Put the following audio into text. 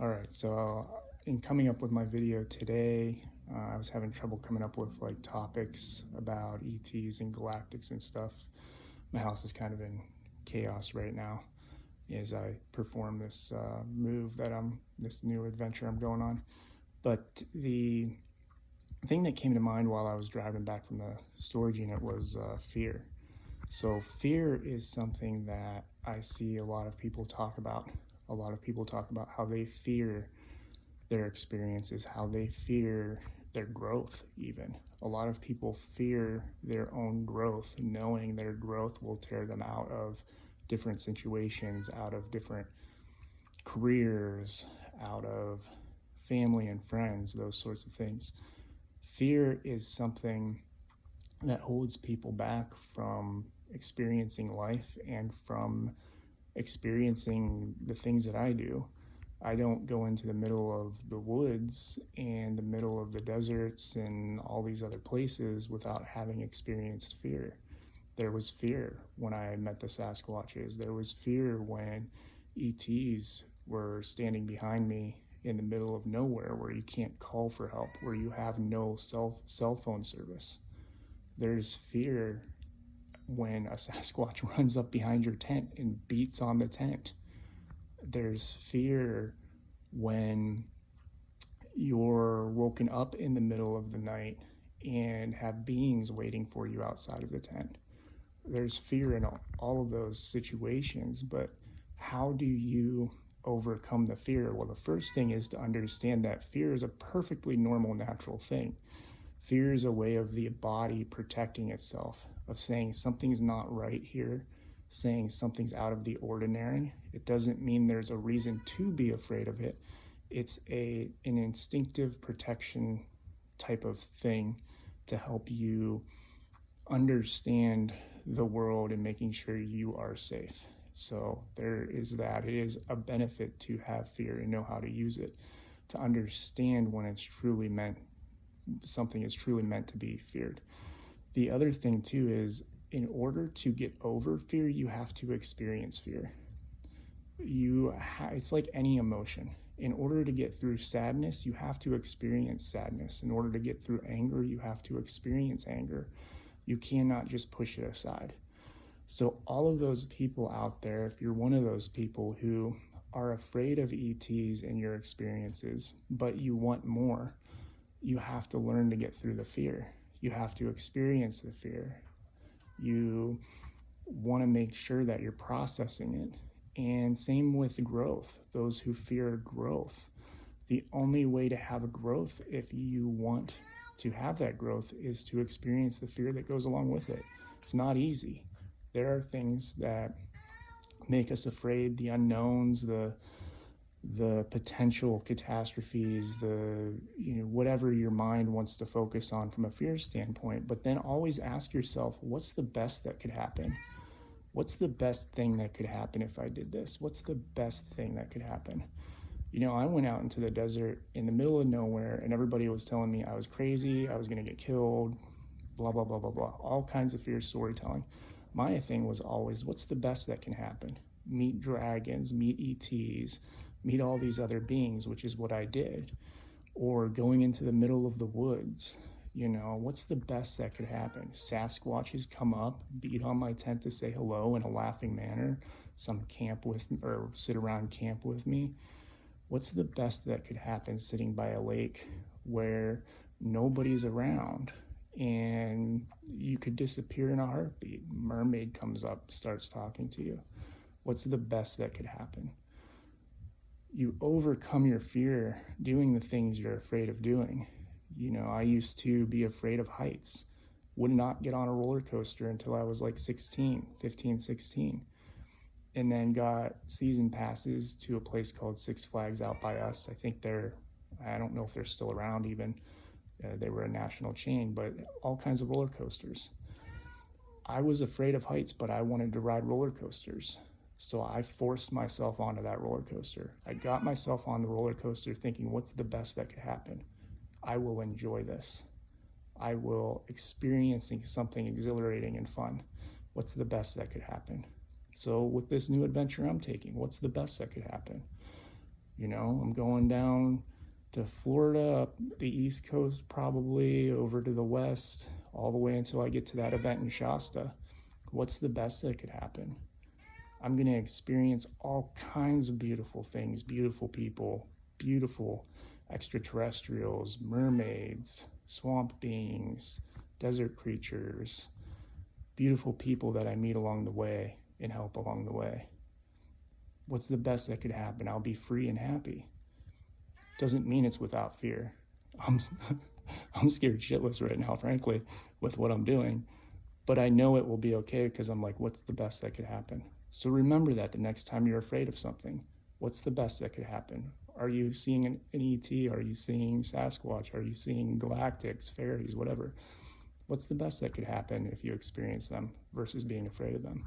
All right, so in coming up with my video today, I was having trouble coming up with like topics about ETs and galactics and stuff. My house is kind of in chaos right now as I perform this this new adventure I'm going on. But the thing that came to mind while I was driving back from the storage unit was fear. So fear is something that I see a lot of people talk about. A lot of people talk about how they fear their experiences, how they fear their growth even. A lot of people fear their own growth, knowing their growth will tear them out of different situations, out of different careers, out of family and friends, those sorts of things. Fear is something that holds people back from experiencing life and from experiencing the things that I do. I don't go into the middle of the woods and the middle of the deserts and all these other places without having experienced fear. There was fear when I met the Sasquatches. There was fear when ETs were standing behind me in the middle of nowhere where you can't call for help, where you have no cell phone service. There's fear when a Sasquatch runs up behind your tent and beats on the tent. There's fear when you're woken up in the middle of the night and have beings waiting for you outside of the tent. There's fear in all of those situations, but how do you overcome the fear? Well, the first thing is to understand that fear is a perfectly normal, natural thing. Fear is a way of the body protecting itself, of saying something's not right here, saying something's out of the ordinary. It doesn't mean there's a reason to be afraid of it. It's an instinctive protection type of thing to help you understand the world and making sure you are safe. So there is that. It is a benefit to have fear and know how to use it, to understand when it's truly meant, something is truly meant to be feared. The other thing too is, in order to get over fear, you have to experience fear. It's like any emotion. In order to get through sadness, you have to experience sadness. In order to get through anger, you have to experience anger. You cannot just push it aside. So all of those people out there, if you're one of those people who are afraid of ETs and your experiences, but you want more, you have to learn to get through the fear. You have to experience the fear. You want to make sure that you're processing it. And same with growth. Those who fear growth, the only way to have growth, if you want to have that growth, is to experience the fear that goes along with it. It's not easy. There are things that make us afraid, the unknowns, the potential catastrophes, whatever your mind wants to focus on from a fear standpoint. But then always ask yourself, what's the best that could happen? What's the best thing that could happen if I did this? What's the best thing that could happen? I went out into the desert in the middle of nowhere and everybody was telling me I was crazy, I was going to get killed, blah, blah, blah, blah, blah. All kinds of fear storytelling. My thing was always, what's the best that can happen? Meet dragons, meet ETs, meet all these other beings, which is what I did. Or going into the middle of the woods, what's the best that could happen? Sasquatches come up, beat on my tent to say hello in a laughing manner, sit around camp with me. What's the best that could happen sitting by a lake where nobody's around and you could disappear in a heartbeat? Mermaid comes up, starts talking to you. What's the best that could happen? You overcome your fear doing the things you're afraid of doing. I used to be afraid of heights, would not get on a roller coaster until I was like 15, 16, and then got season passes to a place called Six Flags out by us. I don't know if they're still around even. They were a national chain, but all kinds of roller coasters. I was afraid of heights, but I wanted to ride roller coasters. So I forced myself onto that roller coaster. I got myself on the roller coaster thinking, what's the best that could happen? I will enjoy this. I will experience something exhilarating and fun. What's the best that could happen? So with this new adventure I'm taking, what's the best that could happen? You know, I'm going down to Florida, up the East Coast, probably over to the West, all the way until I get to that event in Shasta. What's the best that could happen? I'm going to experience all kinds of beautiful things, beautiful people, beautiful extraterrestrials, mermaids, swamp beings, desert creatures, beautiful people that I meet along the way and help along the way. What's the best that could happen? I'll be free and happy. Doesn't mean it's without fear. I'm, I'm scared shitless right now, frankly, with what I'm doing. But I know it will be okay because I'm like, what's the best that could happen? So remember that the next time you're afraid of something, what's the best that could happen? Are you seeing an ET? Are you seeing Sasquatch? Are you seeing galactics, faeries, whatever? What's the best that could happen if you experience them versus being afraid of them?